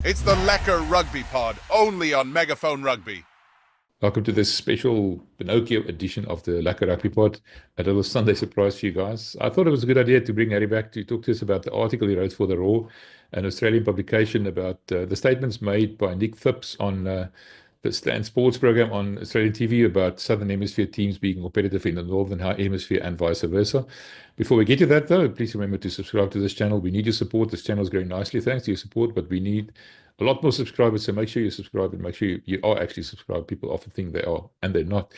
It's the Lekker Rugby Pod, only on Megaphone Rugby. Welcome to this special Pinocchio edition of the Lekker Rugby Pod. A little Sunday surprise for you guys. I thought it was a good idea to bring Harry back to talk to us about the article he wrote for The Raw, an Australian publication about the statements made by Nick Phipps on the Stan Sports program on Australian TV about Southern Hemisphere teams being competitive in the Northern Hemisphere and vice versa. Before we get to that, though, please remember to subscribe to this channel. We need your support. This channel is growing nicely thanks to your support, but we need a lot more subscribers. So make sure you subscribe and make sure you are actually subscribed. People often think they are, and they're not.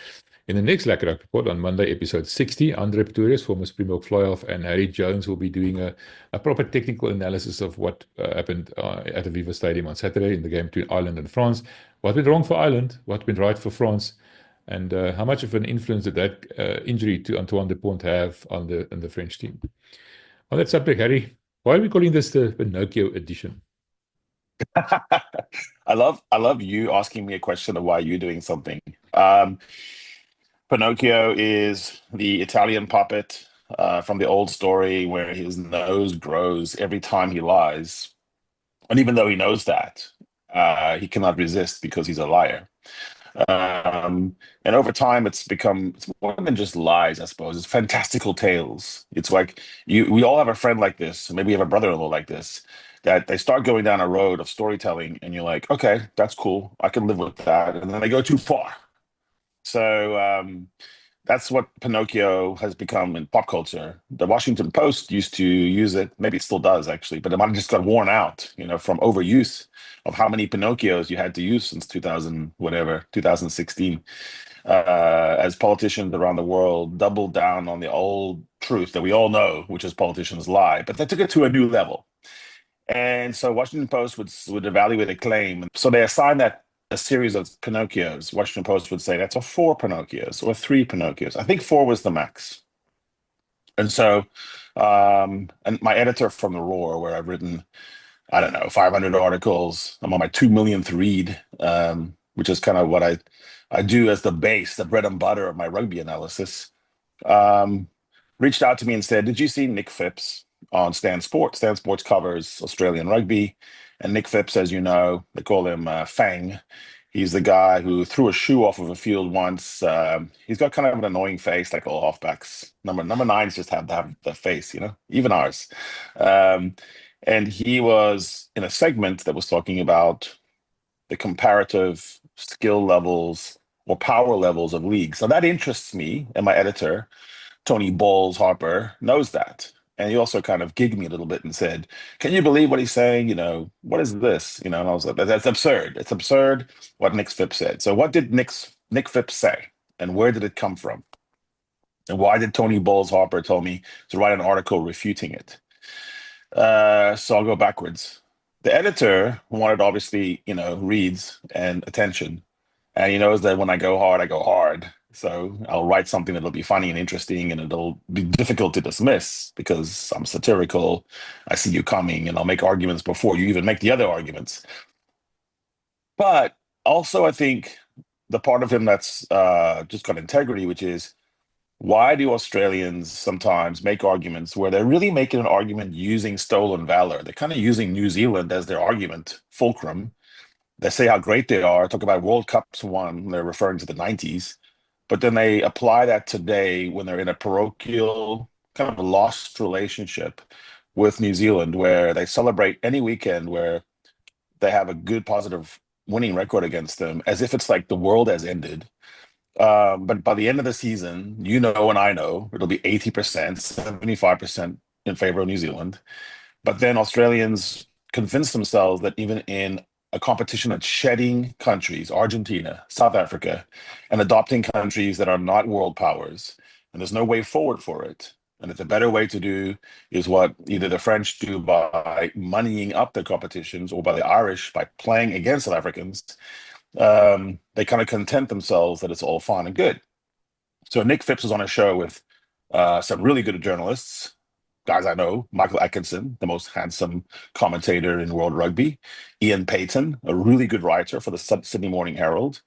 In the next Lekker Report on Monday, episode 60, Andre Pretorius, former Springbok fly-off, and Harry Jones will be doing a proper technical analysis of what happened at Aviva Stadium on Saturday in the game between Ireland and France. What went wrong for Ireland? What went right for France? And how much of an influence did that injury to Antoine Dupont have on the French team? On that subject, Harry, why are we calling this the Pinocchio edition? I love you asking me a question of why you're doing something. Pinocchio is the Italian puppet from the old story where his nose grows every time he lies. And even though he knows that, he cannot resist because he's a liar. And over time, it's more than just lies, I suppose. It's fantastical tales. It's like we all have a friend like this, maybe you have a brother-in-law like this, that they start going down a road of storytelling, and you're like, okay, that's cool. I can live with that. And then they go too far. So that's what Pinocchio has become in pop culture. The Washington Post used to use it, maybe it still does actually, but it might have just got worn out, from overuse of how many Pinocchios you had to use since 2000, whatever, 2016, as politicians around the world doubled down on the old truth that we all know, which is politicians lie, but they took it to a new level. And so Washington Post would evaluate a claim. So they assigned that a series of Pinocchios. Washington Post would say that's a 4 Pinocchios or 3 Pinocchios. I think 4 was the max. And so, and my editor from The Roar, where I've written, I don't know, 500 articles. I'm on my 2 millionth read, which is kind of what I do as the base, the bread and butter of my rugby analysis. Reached out to me and said, did you see Nick Phipps on Stan Sports? Stan Sports covers Australian rugby. And Nick Phipps, as you know, they call him Fang. He's the guy who threw a shoe off of a field once. He's got kind of an annoying face, like all halfbacks. Number nines just have to have the face, even ours. And he was in a segment that was talking about the comparative skill levels or power levels of leagues. So that interests me, and my editor, Tony Balls Harper, knows that. And he also kind of gigged me a little bit and said, can you believe what he's saying? What is this? And I was like, that's absurd. It's absurd what Nick Phipps said. So what did Nick Phipps say? And where did it come from? And why did Tony Balls Harper tell me to write an article refuting it? So I'll go backwards. The editor wanted, obviously, reads and attention. And he knows that when I go hard. So I'll write something that'll be funny and interesting, and it'll be difficult to dismiss because I'm satirical. I see you coming, and I'll make arguments before you even make the other arguments. But also, I think the part of him that's just got integrity, which is, why do Australians sometimes make arguments where they're really making an argument using stolen valor? They're kind of using New Zealand as their argument fulcrum. They say how great they are, talk about World Cups won, they're referring to the 90s, but then they apply that today when they're in a parochial, kind of a lost relationship with New Zealand, where they celebrate any weekend where they have a good, positive winning record against them, as if it's like the world has ended. But by the end of the season, and I know, it'll be 80%, 75% in favor of New Zealand. But then Australians convince themselves that even in a competition that's shedding countries, Argentina, South Africa, and adopting countries that are not world powers, and there's no way forward for it. And it's a better way to do is what either the French do by moneying up their competitions, or by the Irish by playing against South Africans. They kind of content themselves that it's all fine and good. So Nick Phipps was on a show with some really good journalists, guys I know, Michael Atkinson, the most handsome commentator in world rugby, Ian Payton, a really good writer for the Sydney Morning Herald,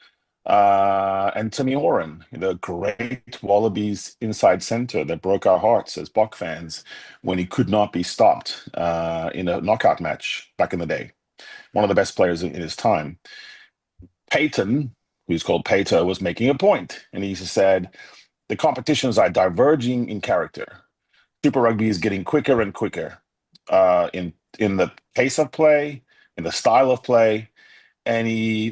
and Timmy Horan, the great Wallabies inside centre that broke our hearts as Bok fans when he could not be stopped in a knockout match back in the day. one of the best players in his time. Peyton, who's called Pato, was making a point, and he said the competitions are diverging in character. Super Rugby is getting quicker and quicker in the pace of play, in the style of play, and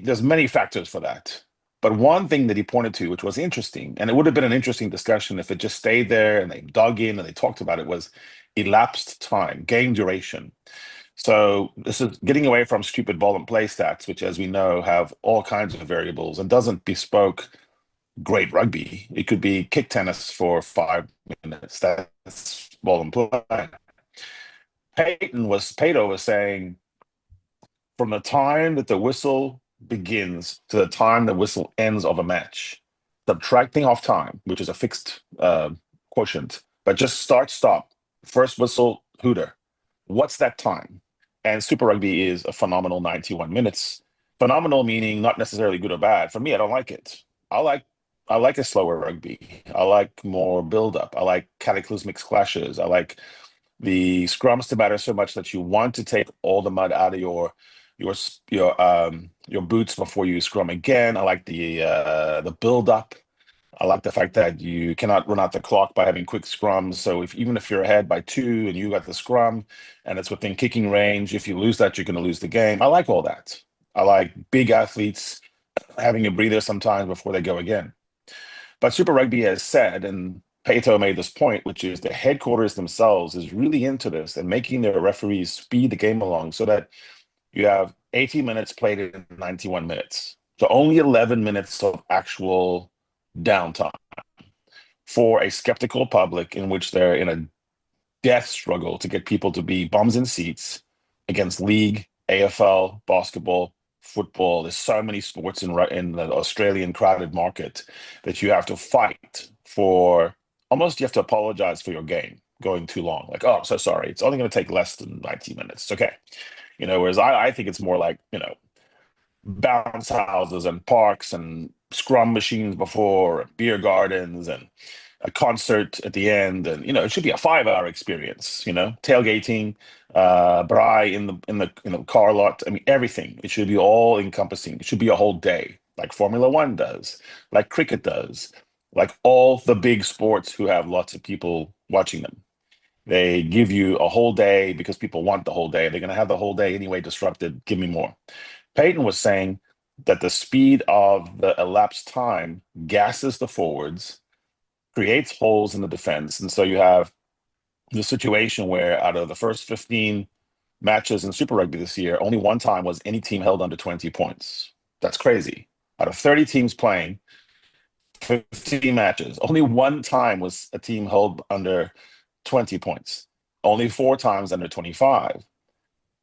there's many factors for that. But one thing that he pointed to, which was interesting, and it would have been an interesting discussion if it just stayed there and they dug in and they talked about it, was elapsed time, game duration. So this is getting away from stupid ball and play stats, which, as we know, have all kinds of variables and doesn't bespoke great rugby. It could be kick tennis for 5 minutes. That's ball and play. Pato was saying, from the time that the whistle begins to the time the whistle ends of a match, subtracting off time, which is a fixed quotient, but just start, stop, first whistle, hooter. What's that time? And Super Rugby is a phenomenal 91 minutes. Phenomenal meaning not necessarily good or bad. For me, I don't like it. I like a slower rugby. I like more build-up. I like cataclysmic clashes. I like the scrums to matter so much that you want to take all the mud out of your boots before you scrum again. I like the build-up. I like the fact that you cannot run out the clock by having quick scrums. So even if you're ahead by 2 and you got the scrum and it's within kicking range, if you lose that, you're going to lose the game. I like all that. I like big athletes having a breather sometimes before they go again. But Super Rugby has said, and Pato made this point, which is the headquarters themselves is really into this and making their referees speed the game along so that you have 80 minutes played in 91 minutes. So only 11 minutes of actual downtime for a skeptical public in which they're in a death struggle to get people to be bums in seats against league, AFL, basketball, football. There's so many sports in the Australian crowded market that you have to fight for. Almost you have to apologize for your game going too long. Like, oh, I'm so sorry. It's only going to take less than 90 minutes. It's okay. Whereas I think it's more like, bounce houses and parks and scrum machines before, beer gardens and a concert at the end. And, it should be a 5-hour experience, tailgating, braai in the car lot. I mean, everything. It should be all encompassing. It should be a whole day, like Formula One does, like cricket does, like all the big sports who have lots of people watching them. They give you a whole day because people want the whole day. They're going to have the whole day anyway disrupted. Give me more. Peyton was saying that the speed of the elapsed time gasses the forwards, creates holes in the defense. And so you have the situation where out of the first 15 matches in Super Rugby this year, only one time was any team held under 20 points. That's crazy. Out of 30 teams playing, 15 matches, only one time was a team held under 20 points, only 4 times under 25.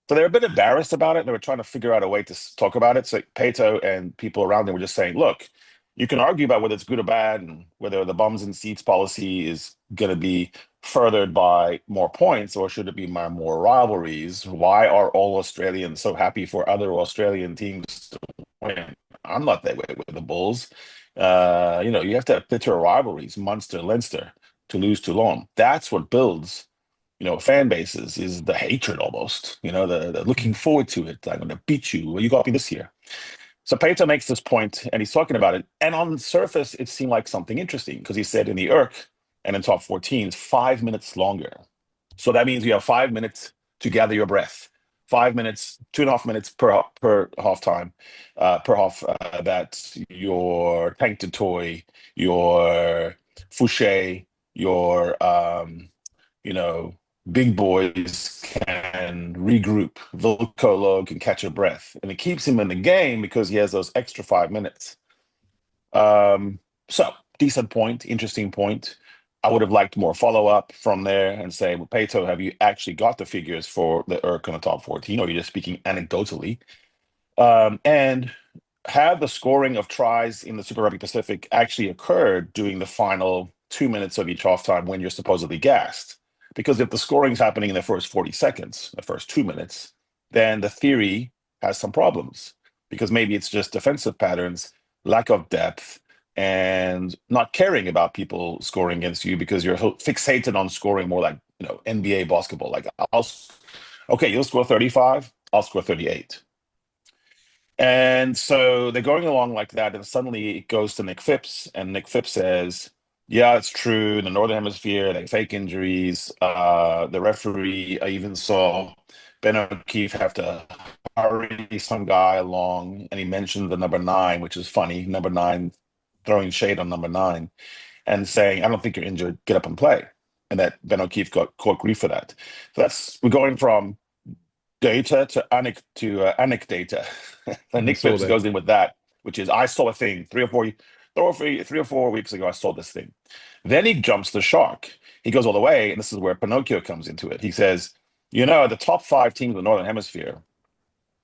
So they were a bit embarrassed about it. They were trying to figure out a way to talk about it. So Pato and people around them were just saying, look, you can argue about whether it's good or bad and whether the bums and seats policy is going to be furthered by more points or should it be by more rivalries. Why are all Australians so happy for other Australian teams to win? I'm not that way with the Bulls. You have to have bitter rivalries, Munster, Leinster, Toulouse, Toulon. That's what builds fan bases, is the hatred almost, the looking forward to it. I'm going to beat you. Well, you got me this year. So Pato makes this point and he's talking about it. And on the surface, it seemed like something interesting because he said in the ERC and in top 14, 5 minutes longer. So that means you have 5 minutes to gather your breath. 5 minutes, 2.5 minutes per half time, that your tank to toy, your Fouché, your big boys can regroup. Volkolo can catch a breath. And it keeps him in the game because he has those extra 5 minutes. So, decent point, interesting point. I would have liked more follow-up from there and say, well, Pato, have you actually got the figures for the ERC in the top 14, or are you just speaking anecdotally? And have the scoring of tries in the Super Rugby Pacific actually occurred during the final 2 minutes of each halftime when you're supposedly gassed? Because if the scoring is happening in the first 40 seconds, the first 2 minutes, then the theory has some problems because maybe it's just defensive patterns, lack of depth, and not caring about people scoring against you because you're fixated on scoring more like NBA basketball. Like, you'll score 35. I'll score 38. And so they're going along like that, and suddenly it goes to Nick Phipps, and Nick Phipps says, yeah, it's true. In the Northern Hemisphere, they fake injuries. The referee, I even saw Ben O'Keefe have to hurry some guy along, and he mentioned the number 9, which is funny. Number 9 throwing shade on number 9 and saying, I don't think you're injured, get up and play. And that Ben O'Keefe got court grief for that. So we're going from data to anecdata. And Nick saw Phipps that. goes in with that, which is, I saw a thing 3 or 4 weeks ago, I saw this thing. Then he jumps the shark. He goes all the way, and this is where Pinocchio comes into it. He says, the top 5 teams in the Northern Hemisphere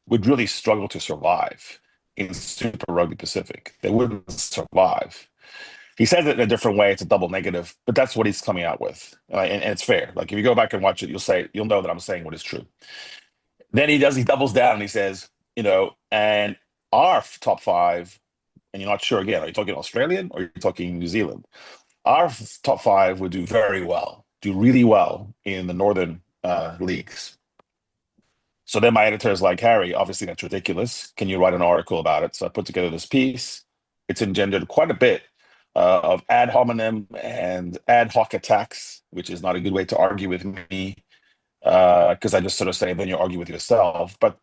would really struggle to survive in Super Rugby Pacific. They wouldn't survive. He says it in a different way. It's a double negative, but that's what he's coming out with. And it's fair. Like, if you go back and watch it, you'll know that I'm saying what is true. Then he doubles down and he says, and our top 5, and you're not sure again, are you talking Australian or are you talking New Zealand? Our top 5 would do really well in the Northern leagues. So then my editor is like, Harry, obviously that's ridiculous. Can you write an article about it? So I put together this piece. It's engendered quite a bit of ad hominem and ad hoc attacks, which is not a good way to argue with me, because I just sort of say, then you argue with yourself. But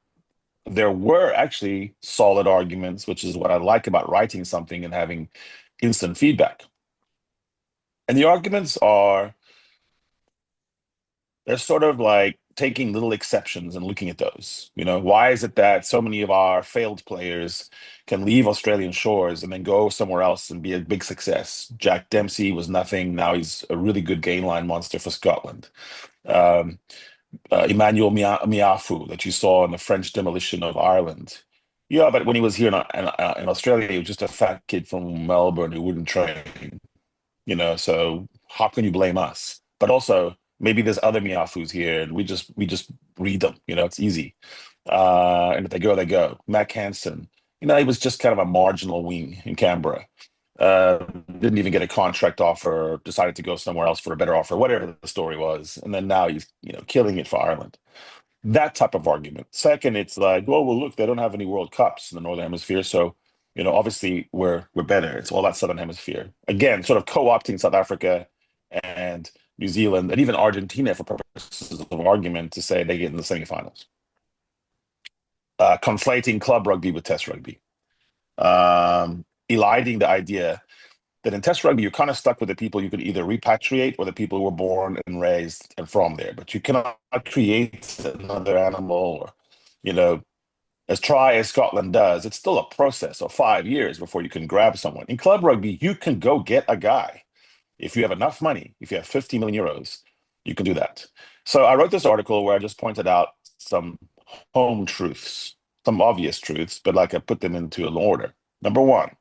there were actually solid arguments, which is what I like about writing something and having instant feedback. And the arguments they're sort of like taking little exceptions and looking at those. Why is it that so many of our failed players can leave Australian shores and then go somewhere else and be a big success? Jack Dempsey was nothing. Now he's a really good gain line monster for Scotland. Emmanuel Miafu that you saw in the French demolition of Ireland. Yeah, but when he was here in Australia, he was just a fat kid from Melbourne who wouldn't train. So how can you blame us? But also, maybe there's other Miafus here, and we just read them. It's easy. And if they go, they go. Mac Hansen, he was just kind of a marginal wing in Canberra. Didn't even get a contract offer, decided to go somewhere else for a better offer, whatever the story was. And then now he's, killing it for Ireland. That type of argument. Second, it's like, well, look, they don't have any World Cups in the Northern Hemisphere. So, obviously we're better. It's all that Southern Hemisphere. Again, sort of co-opting South Africa and New Zealand and even Argentina for purposes of argument to say they get in the semifinals. Conflating club rugby with test rugby. Eliding the idea that in test rugby, you're kind of stuck with the people you could either repatriate or the people who were born and raised and from there. But you cannot create another animal or, as try as Scotland does, it's still a process of 5 years before you can grab someone. In club rugby, you can go get a guy. If you have enough money, if you have 50 million euros, you can do that. So I wrote this article where I just pointed out some home truths, some obvious truths, but I put them into an order. Number 1,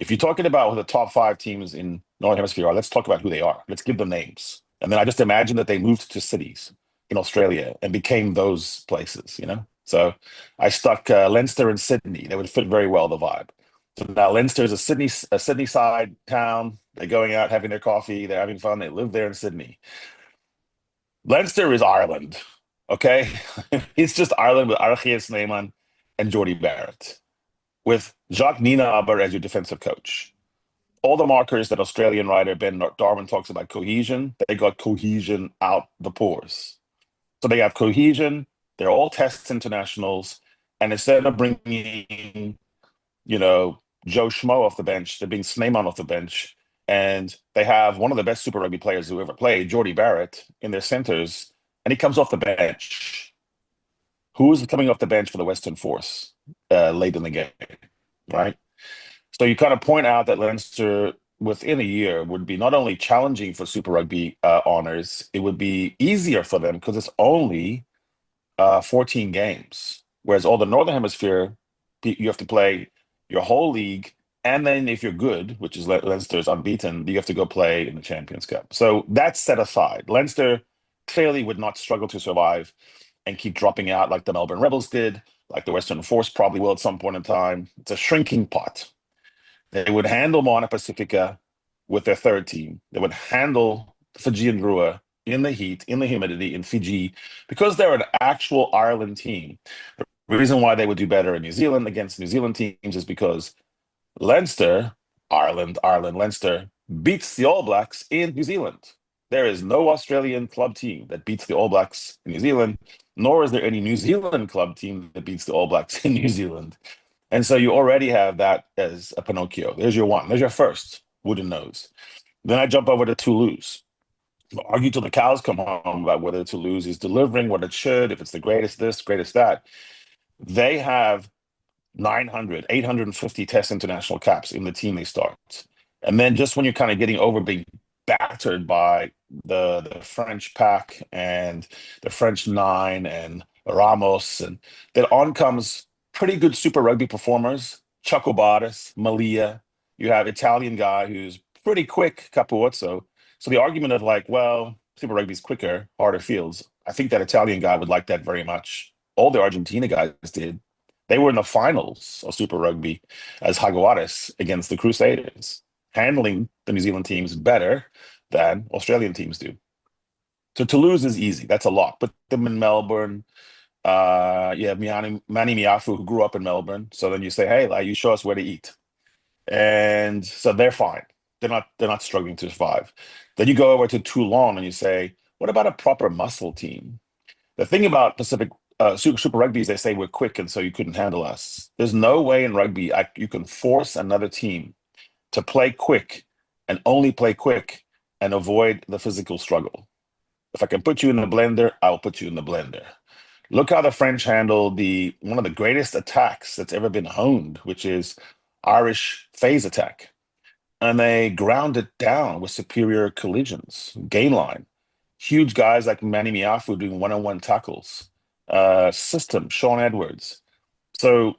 if you're talking about the top 5 teams in Northern Hemisphere are, let's talk about who they are. Let's give them names. And then I just imagine that they moved to cities in Australia and became those places, So I stuck Leinster and Sydney. They would fit very well the vibe. So now Leinster is a Sydney side town. They're going out, having their coffee. They're having fun. They live there in Sydney. Leinster is Ireland, okay? It's just Ireland with Archie Snyman and Geordie Barrett, with Jacques Nienaber as your defensive coach. All the markers that Australian writer Ben Darwin talks about cohesion, they got cohesion out the pores. So they have cohesion. They're all test internationals. And instead of bringing, Joe Schmo off the bench, they're being Snyman off the bench. And they have one of the best Super Rugby players who ever played, Geordie Barrett, in their centers. And he comes off the bench. Who is coming off the bench for the Western Force late in the game, right? So you kind of point out that Leinster, within a year, would be not only challenging for Super Rugby honors, it would be easier for them because it's only 14 games. Whereas all the Northern Hemisphere, you have to play your whole league. And then if you're good, which is Leinster's unbeaten, you have to go play in the Champions Cup. So that's set aside. Leinster clearly would not struggle to survive and keep dropping out like the Melbourne Rebels did, like the Western Force probably will at some point in time. It's a shrinking pot. They would handle Moana Pacifica with their third team. They would handle Fijian Drua in the heat, in the humidity, in Fiji, because they're an actual Ireland team. The reason why they would do better in New Zealand against New Zealand teams is because Leinster, Ireland, Leinster beats the All Blacks in New Zealand. There is no Australian club team that beats the All Blacks in New Zealand, nor is there any New Zealand club team that beats the All Blacks in New Zealand. And so you already have that as a Pinocchio. There's your one. There's your first wooden nose. Then I jump over to Toulouse. We'll argue till the cows come home about whether Toulouse is delivering what it should, if it's the greatest this, greatest that. They have 900, 850 Test international caps in the team they start. And then just when you're kind of getting over being battered by the French pack and the French nine and Ramos, and then on comes pretty good Super Rugby performers, Chacobaris, Malia. You have Italian guy who's pretty quick, Capuozzo. So the argument of like, well, Super Rugby's quicker, harder fields. I think that Italian guy would like that very much. All the Argentina guys did. They were in the finals of Super Rugby as Jaguares against the Crusaders, handling the New Zealand teams better than Australian teams do. So Toulouse is easy. That's a lock. Put them in Melbourne. You have Manny Miafu, who grew up in Melbourne. So then you say, hey, like, you show us where to eat. And so they're fine. They're not struggling to survive. Then you go over to Toulon and you say, what about a proper muscle team? The thing about Super Rugby is they say we're quick and so you couldn't handle us. There's no way in rugby you can force another team to play quick and only play quick and avoid the physical struggle. If I can put you in the blender, I'll put you in the blender. Look how the French handled one of the greatest attacks that's ever been honed, which is Irish phase attack. And they ground it down with superior collisions, gain line. Huge guys like Manny Miafu doing one-on-one tackles. System, Sean Edwards. So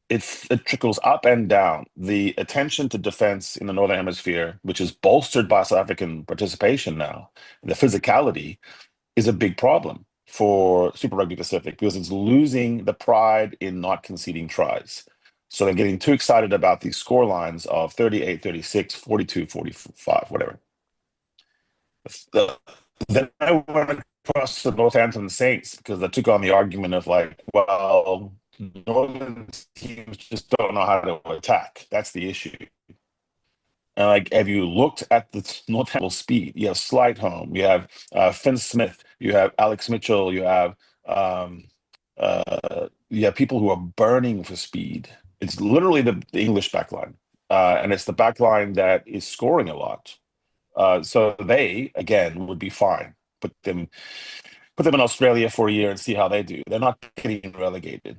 it trickles up and down. The attention to defense in the Northern Hemisphere, which is bolstered by South African participation now, the physicality is a big problem for Super Rugby Pacific because it's losing the pride in not conceding tries. So they're getting too excited about these score lines of 38, 36, 42, 45, whatever. Then I went across the Northampton Saints because they took on the argument of like, well, Northern teams just don't know how to attack. That's the issue. And like, have you looked at the Northampton speed? You have Slide Home, you have Finn Smith, you have Alex Mitchell, you have people who are burning for speed. It's literally the English backline, and it's the backline that is scoring a lot. So they, again, would be fine. Put them in Australia for a year and see how they do. They're not getting relegated.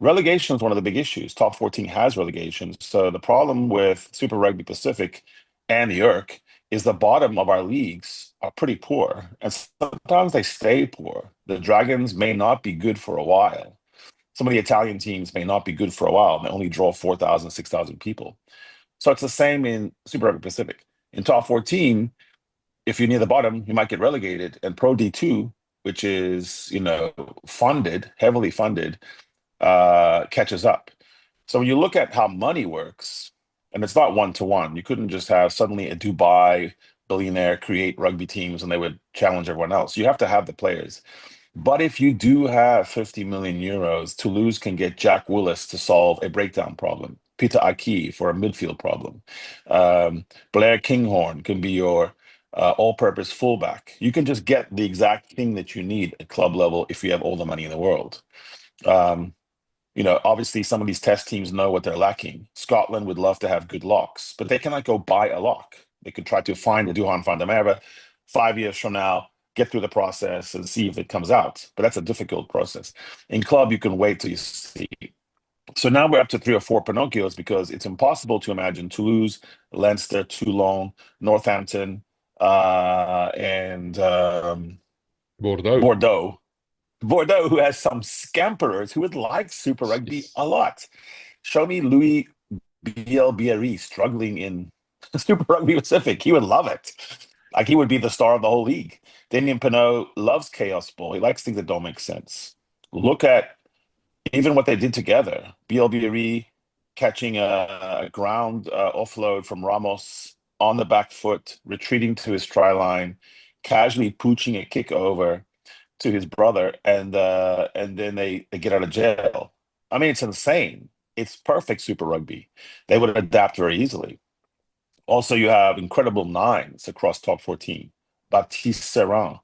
Relegation is one of the big issues. Top 14 has relegation. So the problem with Super Rugby Pacific and the IRC is the bottom of our leagues are pretty poor. And sometimes they stay poor. The Dragons may not be good for a while. Some of the Italian teams may not be good for a while. They only draw 4,000, 6,000 people. So it's the same in Super Rugby Pacific. In top 14, if you're near the bottom, you might get relegated. And Pro D2, which is, heavily funded, catches up. So when you look at how money works, and it's not one-to-one, you couldn't just have suddenly a Dubai billionaire create rugby teams and they would challenge everyone else. You have to have the players. But if you do have 50 million euros, Toulouse can get Jack Willis to solve a breakdown problem, Peter Aki for a midfield problem. Blair Kinghorn can be your all-purpose fullback. You can just get the exact thing that you need at club level if you have all the money in the world. Obviously some of these test teams know what they're lacking. Scotland would love to have good locks, but they cannot go buy a lock. They could try to find a Duhan van der Merwe 5 years from now, get through the process and see if it comes out. But that's a difficult process. In club, you can wait till you see. So now we're up to 3 or 4 Pinocchios because it's impossible to imagine Toulouse, Leinster, Toulon, Northampton, and Bordeaux, who has some scamperers who would like Super Rugby a lot. Show me Louis Bielbieri struggling in Super Rugby Pacific. He would love it. Like, he would be the star of the whole league. Damien Pinot loves chaos ball. He likes things that don't make sense. Look at even what they did together. Bielbieri catching a ground offload from Ramos on the back foot, retreating to his try line, casually pooching a kick over to his brother, and then they get out of jail. I mean, it's insane. It's perfect Super Rugby. They would adapt very easily. Also, you have incredible nines across top 14. Baptiste Serran,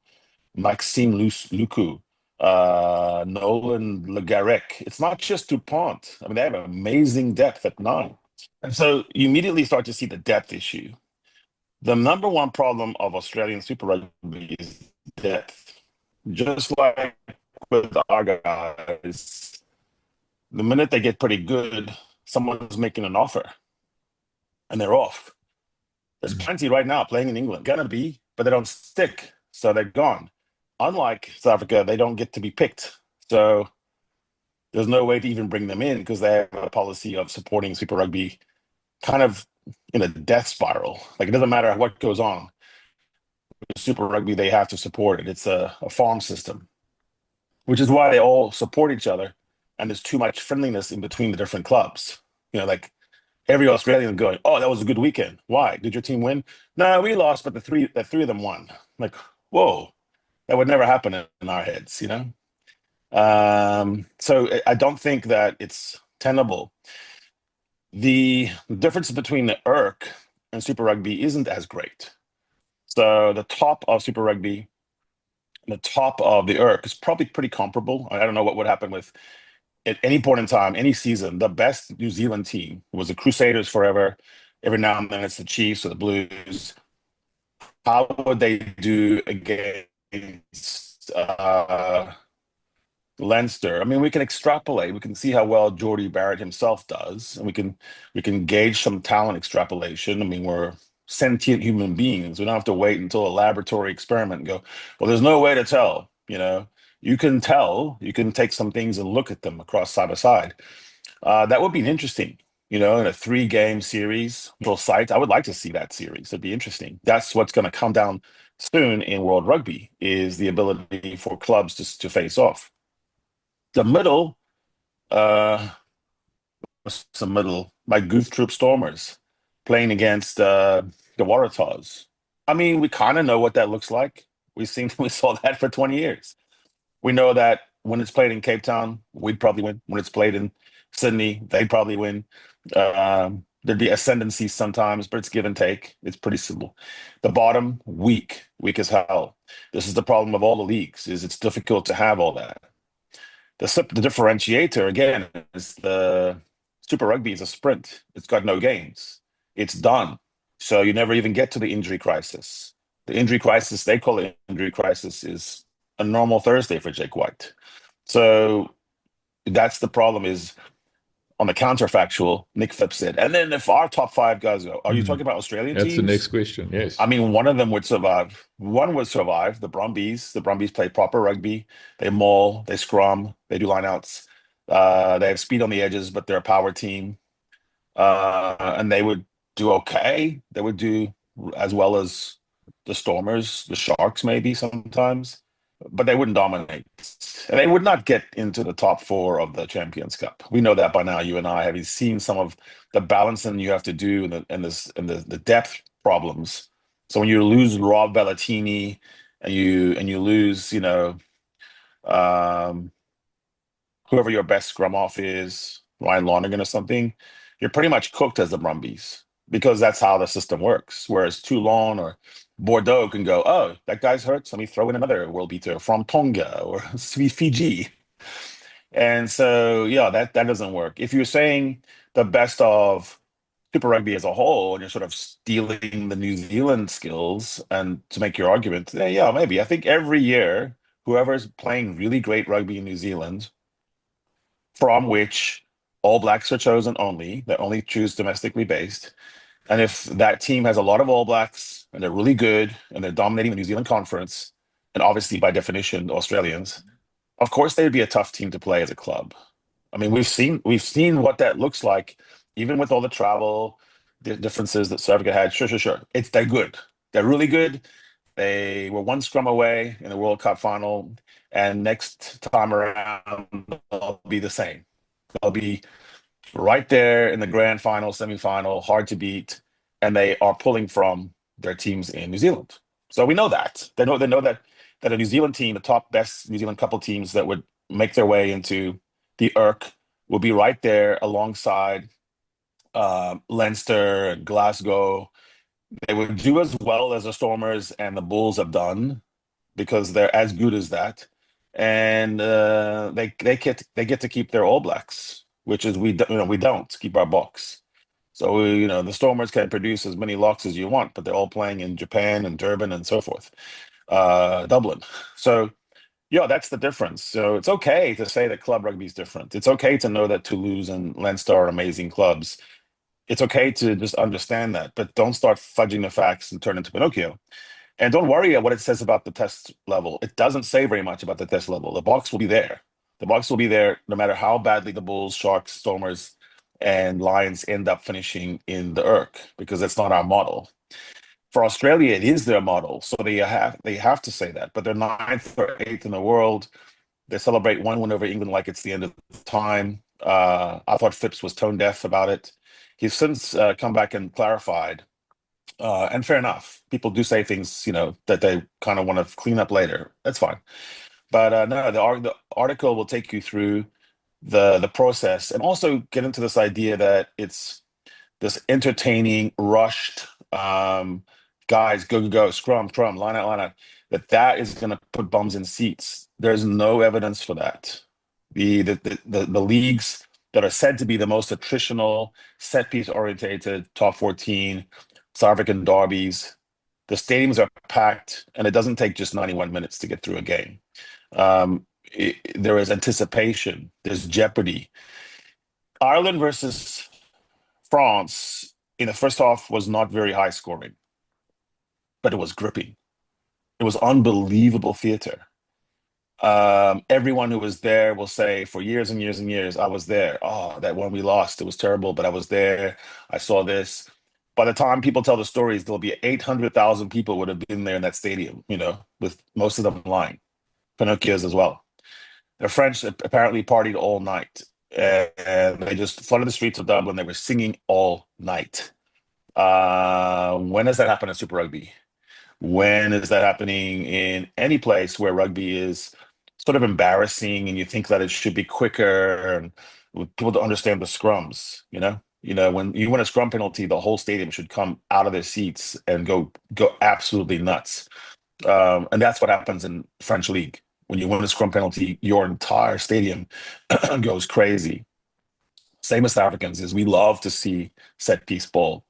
Maxime Lucu, Nolan Le Garec. It's not just Dupont. I mean, they have amazing depth at nine. And so you immediately start to see the depth issue. The number one problem of Australian Super Rugby is depth. Just like with our guys, the minute they get pretty good, someone's making an offer and they're off. There's plenty right now playing in England, gonna be, but they don't stick, so they're gone. Unlike South Africa, they don't get to be picked. So there's no way to even bring them in because they have a policy of supporting Super Rugby kind of in a death spiral. Like, it doesn't matter what goes on. With Super Rugby, they have to support it. It's a farm system, which is why they all support each other. And there's too much friendliness in between the different clubs. You know, like every Australian going, "Oh, that was a good weekend. Why? Did your team win?" "No, we lost, but the three of them won." Like, whoa, that would never happen in our heads, you know? So I don't think that it's tenable. The difference between the ERC and Super Rugby isn't as great. So the top of Super Rugby and the top of the ERC is probably pretty comparable. I don't know what would happen with, at any point in time, any season, the best New Zealand team was the Crusaders forever. Every now and then it's the Chiefs or the Blues. How would they do against Leinster? I mean, we can extrapolate. We can see how well Geordie Barrett himself does, and we can gauge some talent extrapolation. I mean, we're sentient human beings. We don't have to wait until a laboratory experiment and go, "Well, there's no way to tell." You know, you can tell. You can take some things and look at them across side by side. That would be interesting. You know, in a 3-game series, site. I would like to see that series. It'd be interesting. That's what's going to come down soon in World Rugby, is the ability for clubs to face off. The middle, what's the middle? My Goof Troop Stormers playing against the Waratahs. I mean, we kind of know what that looks like. We saw that for 20 years. We know that when it's played in Cape Town, we'd probably win. When it's played in Sydney, they'd probably win. There'd be ascendancy sometimes, but it's give and take. It's pretty simple. The bottom, weak as hell. This is the problem of all the leagues, is it's difficult to have all that. The differentiator, again, is the Super Rugby is a sprint. It's got no games. It's done. So you never even get to the injury crisis. The injury crisis, they call it injury crisis, is a normal Thursday for Jake White. So that's the problem, is on the counterfactual, Nick Phipps said. And then if our top 5 guys go, are you talking about Australian That's teams? the next question, yes. I mean, one of them would survive. One would survive, the Brumbies. The Brumbies play proper rugby. They maul, they scrum, they do lineouts. They have speed on the edges, but they're a power team. And they would do okay. They would do as well as the Stormers, the Sharks maybe sometimes, but they wouldn't dominate. And they would not get into the top 4 of the Champions Cup. We know that by now, you and I, having seen some of the balancing you have to do and the depth problems. So when you lose Rob Bellatini and you lose, you know, whoever your best scrum off is, Ryan Lonergan or something, you're pretty much cooked as the Brumbies, because that's how the system works. Whereas Toulon or Bordeaux can go, "Oh, that guy's hurt, so let me throw in another world beater from Tonga or Fiji." And so, yeah, that doesn't work. If you're saying the best of Super Rugby as a whole, and you're sort of stealing the New Zealand skills and to make your argument, yeah, maybe. I think every year, whoever's playing really great rugby in New Zealand, from which All Blacks are chosen only, they only choose domestically based. And if that team has a lot of All Blacks and they're really good and they're dominating the New Zealand conference, and obviously by definition, the Australians, of course they'd be a tough team to play as a club. I mean, we've seen what that looks like, even with all the travel, the differences that South Africa had. Sure. They're good. They're really good. They were one scrum away in the World Cup final, and next time around they'll be the same. They'll be right there in the grand final, semi-final, hard to beat, and they are pulling from their teams in New Zealand. So we know that. They know that a New Zealand team, the top best New Zealand couple teams that would make their way into the IRC will be right there alongside Leinster and Glasgow. They would do as well as the Stormers and the Bulls have done because they're as good as that, and they get to keep their All Blacks, which is we don't keep our box. So the Stormers can produce as many locks as you want, but they're all playing in Japan and Durban and so forth, Dublin. So yeah, that's the difference. So it's okay to say that club rugby is different. It's okay to know that Toulouse and Leinster are amazing clubs. It's okay to just understand that, but don't start fudging the facts and turn into Pinocchio. And don't worry at what it says about the test level. It doesn't say very much about the test level. The box will be there. The box will be there no matter how badly the Bulls, Sharks, Stormers, and Lions end up finishing in the IRC, because that's not our model. For Australia, it is their model, so they have to say that. But they're ninth or eighth in the world. They celebrate one win over England like it's the end of time. I thought Phipps was tone deaf about it. He's since come back and clarified. And fair enough. People do say things, that they kind of want to clean up later. That's fine. But no, the article will take you through the process and also get into this idea that it's this entertaining, rushed, guys, go, scrum, line out, that is going to put bums in seats. There's no evidence for that. The leagues that are said to be the most attritional, set piece orientated, top 14, South African derbies, the stadiums are packed, and it doesn't take just 91 minutes to get through a game. There is anticipation, there's jeopardy. Ireland versus France in the first half was not very high scoring, but it was gripping. It was unbelievable theater. Everyone who was there will say for years and years and years, I was there. Oh, that one we lost, it was terrible, but I was there. I saw this. By the time people tell the stories, there'll be 800,000 people would have been there in that stadium, with most of them lying. Pinocchios as well. The French apparently partied all night, and they just flooded the streets of Dublin. They were singing all night. When does that happen at Super Rugby? When is that happening in any place where rugby is sort of embarrassing and you think that it should be quicker and people don't understand the scrums, when you win a scrum penalty, the whole stadium should come out of their seats and go absolutely nuts. And that's what happens in French league. When you win a scrum penalty, your entire stadium goes crazy. Same as South Africans is we love to see set piece ball.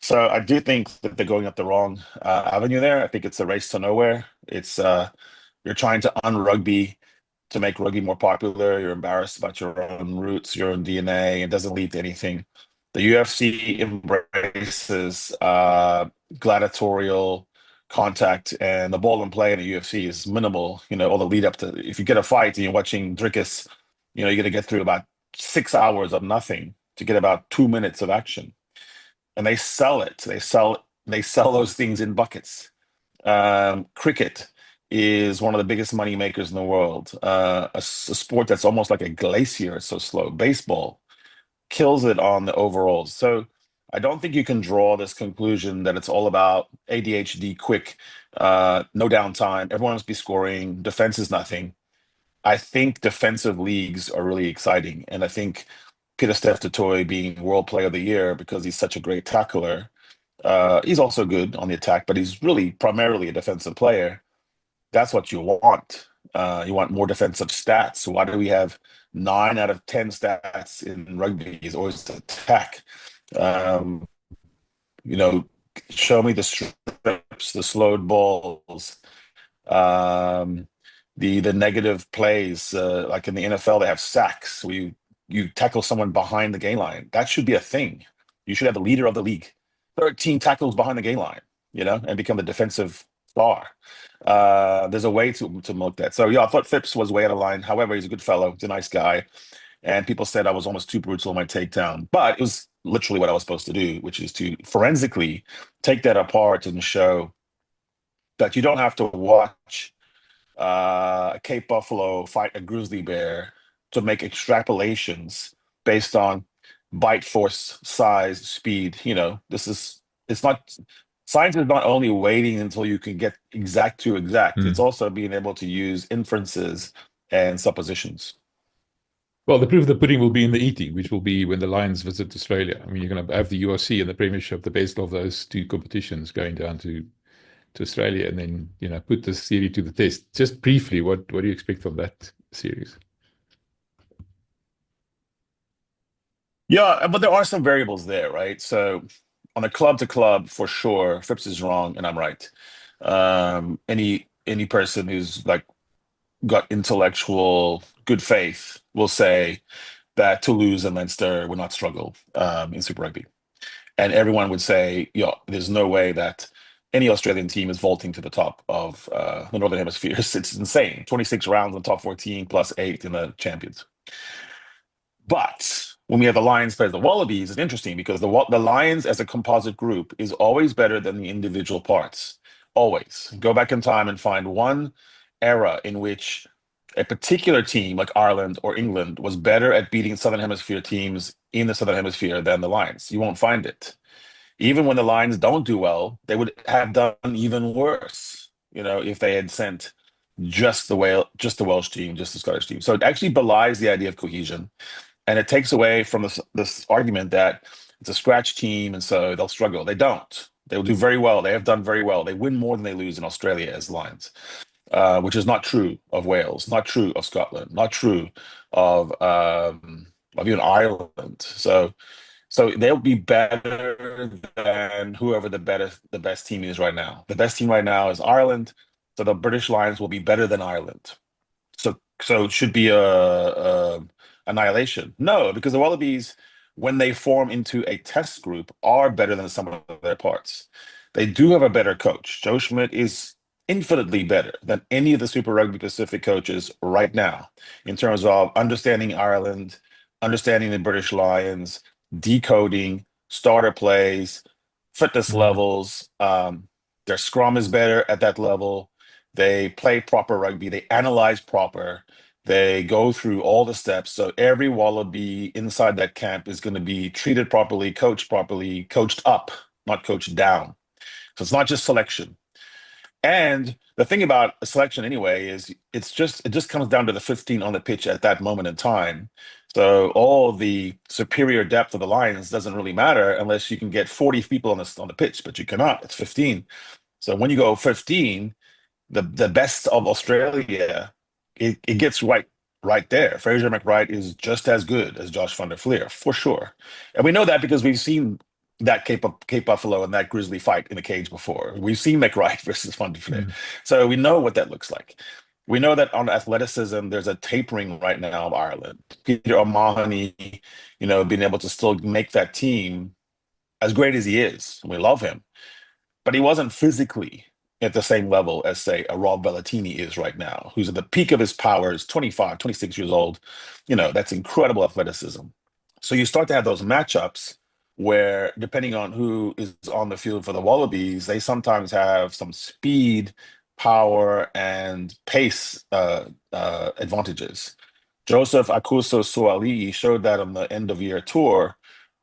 So I do think that they're going up the wrong avenue there. I think it's a race to nowhere. It's you're trying to un-rugby to make rugby more popular. You're embarrassed about your own roots, your own DNA. It doesn't lead to anything. The UFC embraces gladiatorial contact, and the ball and play in the UFC is minimal. All the lead up to, if you get a fight and you're watching Drickus, you're going to get through about 6 hours of nothing to get about 2 minutes of action. And they sell it. They sell those things in buckets. Cricket is one of the biggest money makers in the world. A sport that's almost like a glacier. It's so slow. Baseball kills it on the overalls. So I don't think you can draw this conclusion that it's all about ADHD, quick, no downtime. Everyone must be scoring. Defense is nothing. I think defensive leagues are really exciting, and I think Pieter-Steph du Toit being World Player of the Year because he's such a great tackler. He's also good on the attack, but he's really primarily a defensive player. That's what you want. You want more defensive stats. So why do we have 9 out of 10 stats in rugby is always attack? Show me the strips, the slowed balls, the negative plays. Like in the NFL, they have sacks. You tackle someone behind the game line. That should be a thing. You should have the leader of the league, 13 tackles behind the game line, and become the defensive star. There's a way to milk that. So yeah, I thought Phipps was way out of line. However, he's a good fellow. He's a nice guy. And people said I was almost too brutal in my takedown. But it was literally what I was supposed to do, which is to forensically take that apart and show that you don't have to watch a Cape Buffalo fight a grizzly bear to make extrapolations based on bite force, size, speed. It's not Science is not only waiting until you can get exact to exact, it's Mm. also being able to use inferences and suppositions. Well, the proof of the pudding will be in the eating, which will be when the Lions visit Australia. I mean, you're going to have the URC and the Premiership, the best of those two competitions, going down to Australia, and then put this theory to the test. Just briefly, what do you expect from that series? Yeah, but there are some variables there, right? So on a club to club, for sure, Phipps is wrong and I'm right. Any person who's like got intellectual good faith will say that Toulouse and Leinster would not struggle in Super Rugby. And everyone would say, there's no way that any Australian team is vaulting to the top of the Northern Hemisphere. It's insane. 26 rounds in the top 14 plus 8 in the champions. But when we have the Lions play the Wallabies, it's interesting because the Lions as a composite group is always better than the individual parts. Always. Go back in time and find one era in which a particular team like Ireland or England was better at beating Southern Hemisphere teams in the Southern Hemisphere than the Lions. You won't find it. Even when the Lions don't do well, they would have done even worse, if they had sent just the Welsh team, just the Scottish team. So it actually belies the idea of cohesion. And it takes away from this argument that it's a scratch team and so they'll struggle. They don't. They will do very well. They have done very well. They win more than they lose in Australia as Lions, which is not true of Wales, not true of Scotland, not true of even Ireland. So they'll be better than whoever the best team is right now. The best team right now is Ireland. So the British Lions will be better than Ireland. So it should be a annihilation. No, because the Wallabies, when they form into a test group, are better than some of their parts. They do have a better coach. Joe Schmidt is infinitely better than any of the Super Rugby Pacific coaches right now in terms of understanding Ireland, understanding the British Lions, decoding starter plays, fitness levels. Their scrum is better at that level. They play proper rugby. They analyze proper. They go through all the steps. So every Wallaby inside that camp is going to be treated properly, coached up, not coached down. So it's not just selection. And the thing about a selection anyway is it just comes down to the 15 on the pitch at that moment in time. So all the superior depth of the Lions doesn't really matter unless you can get 40 people on the pitch, but you cannot. It's 15. So when you go 15, the best of Australia, it gets right there. Fraser McWright is just as good as Josh van der Fleer, for sure. And we know that because we've seen that Cape Buffalo and that Grizzly fight in the cage before. We've seen McWright versus van der Fleer. So we know what that looks like. We know that on athleticism, there's a tapering right now of Ireland. Peter O'Mahony, being able to still make that team as great as he is. We love him. But he wasn't physically at the same level as, say, a Rob Bellatini is right now, who's at the peak of his powers, 25, 26 years old. That's incredible athleticism. So you start to have those matchups where, depending on who is on the field for the Wallabies, they sometimes have some speed, power, and pace advantages. Joseph Akuso Suaalii showed that on the end-of-year tour,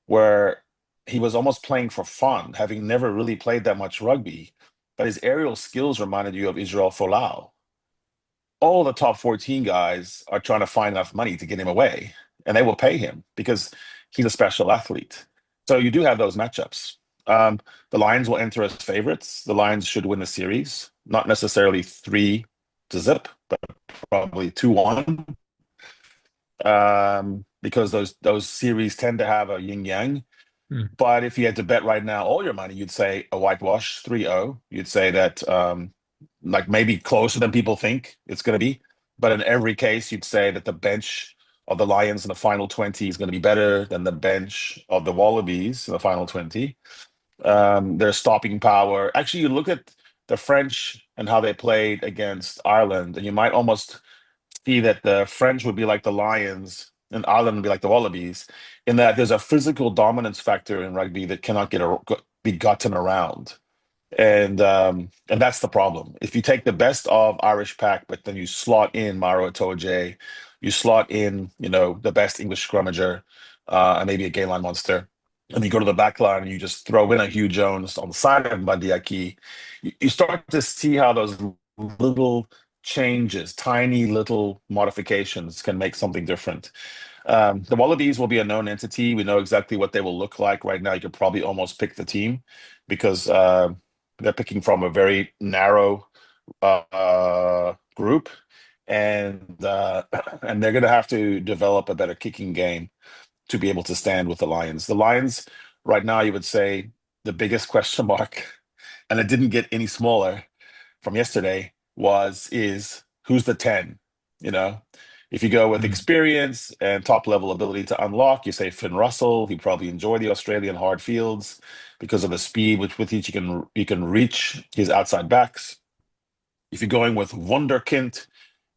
where he was almost playing for fun, having never really played that much rugby, but his aerial skills reminded you of Israel Folau. All the top 14 guys are trying to find enough money to get him away, and they will pay him because he's a special athlete. So you do have those matchups. The Lions will enter as favorites. The Lions should win the series, not necessarily 3-0, but probably 2-1. Because those series tend to have a yin-yang. But if you had to bet right now all your money, you'd say a whitewash 3-0. You'd say that maybe closer than people think it's going to be. But in every case, you'd say that the bench of the Lions in the final 20 is going to be better than the bench of the Wallabies in the final 20. Their stopping power. Actually, you look at the French and how they played against Ireland, and you might almost see that the French would be like the Lions and Ireland would be like the Wallabies, in that there's a physical dominance factor in rugby that cannot be gotten around. And that's the problem. If you take the best of Irish pack, but then you slot in Maro Itoje, you slot in, the best English scrummager, and maybe a Gayline monster, and you go to the back line and you just throw in a Hugh Jones on the side of Mbadiaki, you start to see how those little changes, tiny little modifications can make something different. The Wallabies will be a known entity. We know exactly what they will look like. Right now, you could probably almost pick the team because they're picking from a very narrow group, and and they're going to have to develop a better kicking game to be able to stand with the Lions. The Lions, right now, you would say the biggest question mark, and it didn't get any smaller from yesterday, is who's the 10? You know, if you go with experience and top level ability to unlock, you say Finn Russell. He probably enjoy the Australian hard fields because of the speed with which you can reach his outside backs. If you're going with Wunderkind,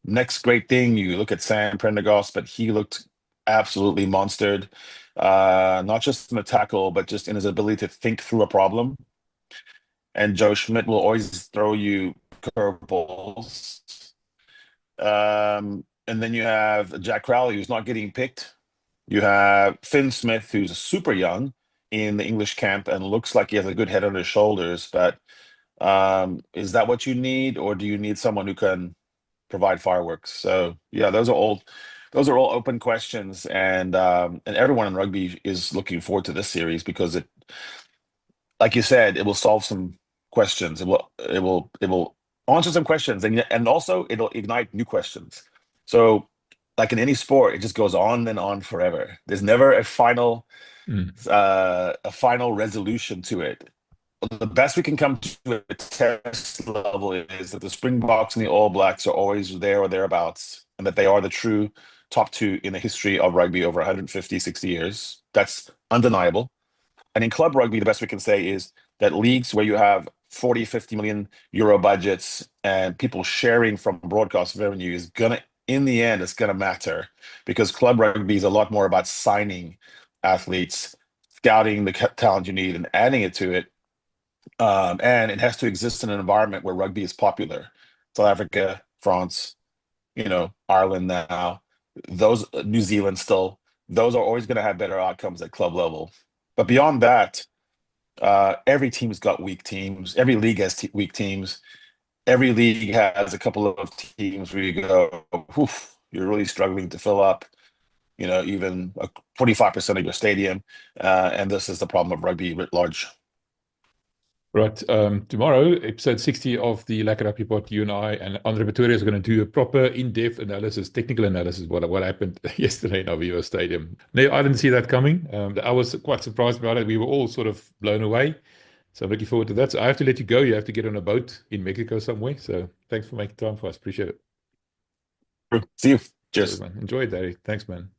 next great thing, you look at Sam Prendergast, but he looked absolutely monstered, not just in the tackle, but just in his ability to think through a problem. And Joe Schmidt will always throw you curveballs. And then you have Jack Crowley, who's not getting picked. You have Finn Smith, who's super young in the English camp and looks like he has a good head on his shoulders. But is that what you need, or do you need someone who can provide fireworks? So yeah, those are all open questions, and everyone in rugby is looking forward to this series because it, like you said, it will solve some questions. It will answer some questions, and also it'll ignite new questions. So like in any sport, it just goes on and on forever. There's never a final resolution to it. The best we can come to a test level is that the Springboks and the All Blacks are always there or thereabouts, and that they are the true top two in the history of rugby over 150, 60 years. That's undeniable. And in club rugby, the best we can say is that leagues where you have 40, 50 million euro budgets and people sharing from broadcast revenue is gonna, in the end, it's gonna matter, because club rugby is a lot more about signing athletes, scouting the talent you need, and adding it to it. And it has to exist in an environment where rugby is popular. South Africa, France, Ireland now, those New Zealand still, those are always going to have better outcomes at club level. But beyond that, every team's got weak teams. Every league has weak teams. Every league has a couple of teams where you go, oof, you're really struggling to fill up, even 25% of your stadium. And this is the problem of rugby writ large. Right. Tomorrow, episode 60 of the Lekker Rugby Pod, you and I and Andre Pretorius are going to do a proper in-depth analysis, technical analysis, what happened yesterday in Aviva Stadium. No, I didn't see that coming. I was quite surprised about it. We were all sort of blown away. So I'm looking forward to that. So I have to let you go. You have to get on a boat in Mexico somewhere. So thanks for making time for us. Appreciate it. See you. Cheers. Man. Enjoy it, Daddy. Thanks, man.